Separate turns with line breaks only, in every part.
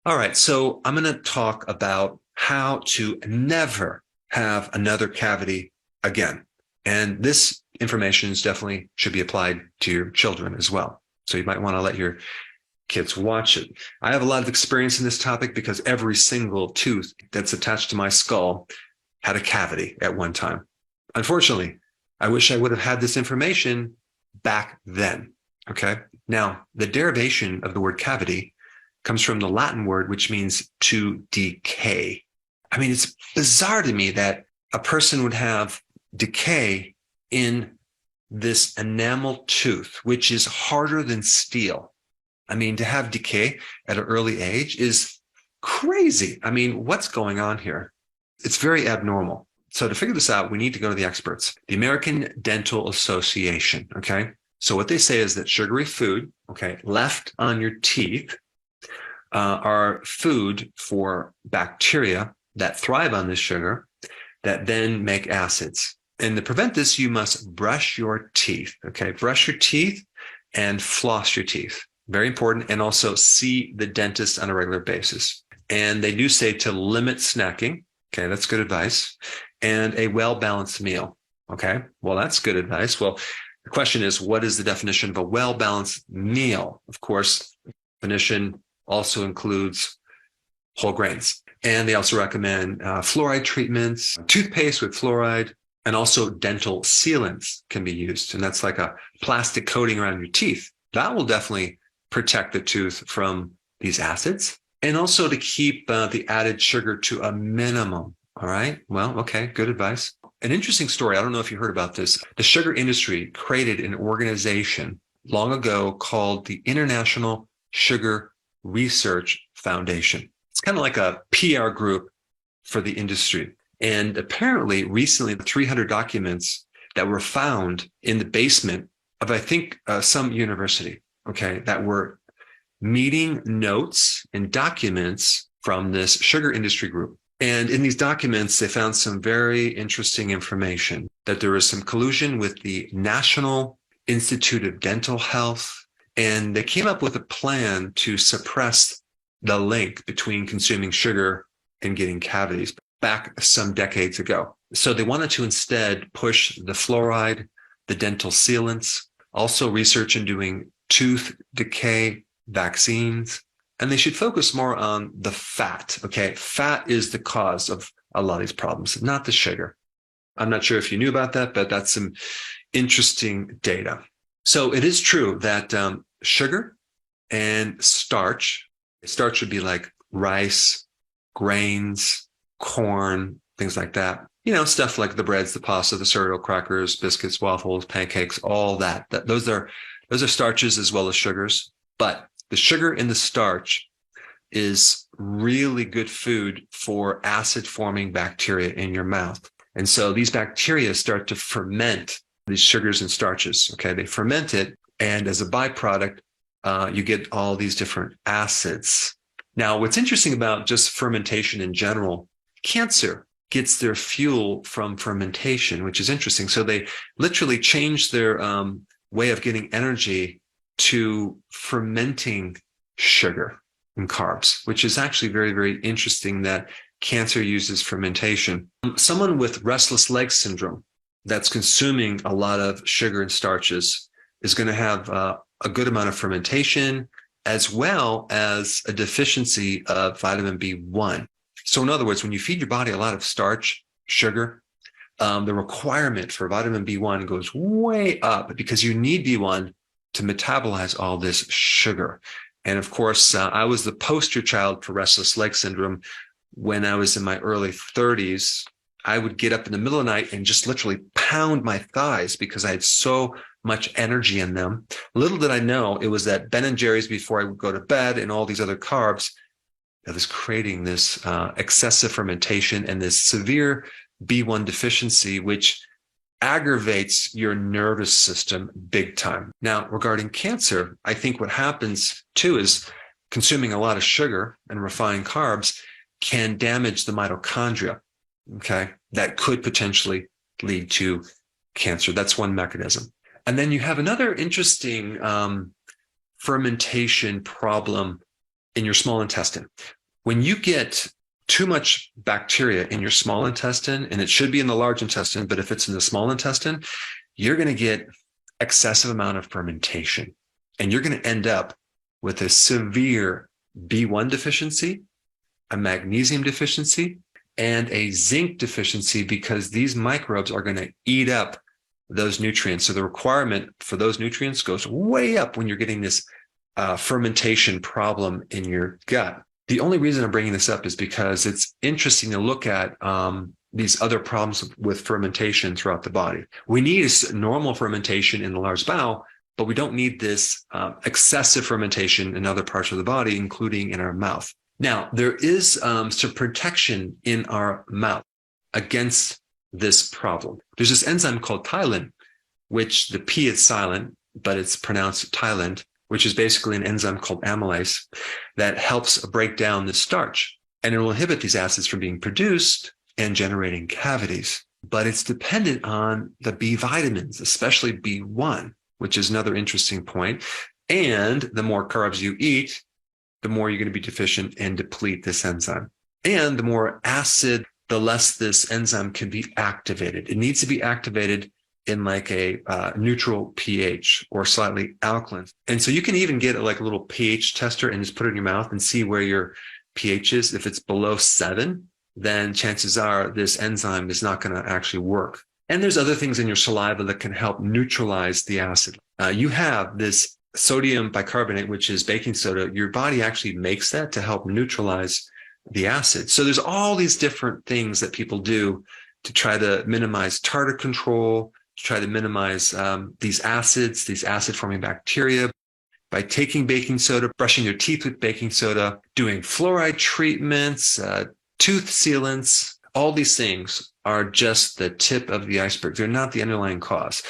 All right, so I'm going to talk about how to never have another cavity again. And this information is definitely should be applied to your children as well. So you might want to let your kids watch it. I have a lot of experience in this topic because every single tooth that's attached to my skull had a cavity at one time. Unfortunately, I wish I would have had this information back then. Okay. Now, the derivation of the word cavity comes from the Latin word, which means to decay. I mean, it's bizarre to me that a person would have decay in this enamel tooth, which is harder than steel. I mean, to have decay at an early age is crazy. I mean, what's going on here? It's very abnormal. So to figure this out, we need to go to the experts, the American Dental Association. Okay. So what they say is that sugary food, okay, left on your teeth are food for bacteria that thrive on this sugar that then make acids. And to prevent this, you must brush your teeth. Okay. Brush your teeth and floss your teeth. Very important. And also see the dentist on a regular basis. And they do say to limit snacking. Okay. That's good advice. And a well-balanced meal. Okay. Well, that's good advice. Well, the question is, what is the definition of a well-balanced meal? Of course, definition also includes whole grains. And they also recommend fluoride treatments, toothpaste with fluoride, and also dental sealants can be used. And that's like a plastic coating around your teeth. That will definitely protect the tooth from these acids. And also to keep the added sugar to a minimum. All right. Well, okay. Good advice. An interesting story. I don't know if you heard about this. The sugar industry created an organization long ago called the International Sugar Research Foundation. It's kind of like a PR group for the industry. And apparently, recently, the 300 documents that were found in the basement of, I think, some university, okay, that were meeting notes and documents from this sugar industry group. And in these documents, they found some very interesting information that there was some collusion with the National Institute of Dental Health. And they came up with a plan to suppress the link between consuming sugar and getting cavities back some decades ago. So they wanted to instead push the fluoride, the dental sealants, also research in doing tooth decay vaccines, and they should focus more on the fat. Okay. Fat is the cause of a lot of these problems, not the sugar. I'm not sure if you knew about that, but that's some interesting data. So it is true that sugar and starch would be like rice, grains, corn, things like that. You know, stuff like the breads, the pasta, the cereal, crackers, biscuits, waffles, pancakes, all that. Those are starches as well as sugars. But the sugar in the starch is really good food for acid forming bacteria in your mouth. And so these bacteria start to ferment these sugars and starches. Okay. They ferment it. And as a byproduct, you get all these different acids. Now, what's interesting about just fermentation in general, cancer gets their fuel from fermentation, which is interesting. So they literally change their way of getting energy to fermenting sugar and carbs, which is actually very, very interesting that cancer uses fermentation. Someone with restless leg syndrome that's consuming a lot of sugar and starches is going to have a good amount of fermentation as well as a deficiency of vitamin B1. So in other words, when you feed your body a lot of starch, sugar, the requirement for vitamin B1 goes way up because you need B1 to metabolize all this sugar. And of course, I was the poster child for restless leg syndrome when I was in my early 30s. I would get up in the middle of the night and just literally pound my thighs because I had so much energy in them. Little did I know it was that Ben and Jerry's before I would go to bed and all these other carbs that was creating this excessive fermentation and this severe B1 deficiency, which aggravates your nervous system big time. Now, regarding cancer, I think what happens too is consuming a lot of sugar and refined carbs can damage the mitochondria. Okay. That could potentially lead to cancer. That's one mechanism. And then you have another interesting fermentation problem in your small intestine. When you get too much bacteria in your small intestine, and it should be in the large intestine, but if it's in the small intestine, you're going to get excessive amount of fermentation, and you're going to end up with a severe B1 deficiency, a magnesium deficiency, and a zinc deficiency, because these microbes are going to eat up those nutrients. So the requirement for those nutrients goes way up when you're getting this fermentation problem in your gut. The only reason I'm bringing this up is because it's interesting to look at these other problems with fermentation throughout the body. We need normal fermentation in the large bowel, but we don't need this excessive fermentation in other parts of the body, including in our mouth. Now, there is some protection in our mouth against this problem. There's this enzyme called ptyalin, which the P is silent, but it's pronounced Thailand, which is basically an enzyme called amylase that helps break down the starch. And it will inhibit these acids from being produced and generating cavities. But it's dependent on the B vitamins, especially B1, which is another interesting point. And the more carbs you eat, the more you're going to be deficient and deplete this enzyme. And the more acid, the less this enzyme can be activated. It needs to be activated in like a neutral pH or slightly alkaline. And so you can even get like a little pH tester and just put it in your mouth and see where your pH is. If it's below 7, then chances are this enzyme is not going to actually work. And there's other things in your saliva that can help neutralize the acid. You have this sodium bicarbonate, which is baking soda. Your body actually makes that to help neutralize the acid. So there's all these different things that people do to try to minimize tartar control, to try to minimize these acid-forming bacteria by taking baking soda, brushing your teeth with baking soda, doing fluoride treatments, tooth sealants. All these things are just the tip of the iceberg. They're not the underlying cause.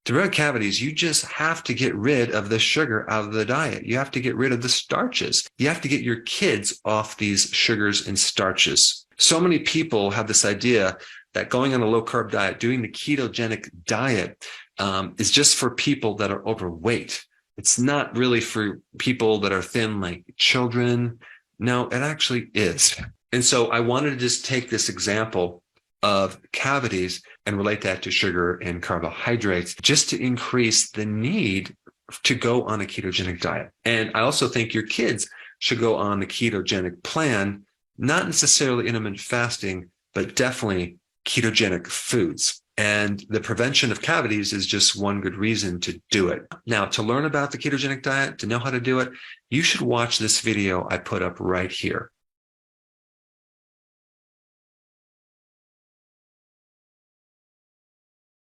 To prevent cavities, you just have to get rid of the sugar out of the diet. You have to get rid of the starches. You have to get your kids off these sugars and starches. So many people have this idea that going on a low-carb diet, doing the ketogenic diet, is just for people that are overweight. It's not really for people that are thin, like children. No, it actually is. And so I wanted to just take this example of cavities and relate that to sugar and carbohydrates, just to increase the need to go on a ketogenic diet. And I also think your kids should go on the ketogenic plan, not necessarily intermittent fasting, but definitely ketogenic foods. And the prevention of cavities is just one good reason to do it. Now, to learn about the ketogenic diet, to know how to do it, you should watch this video I put up right here.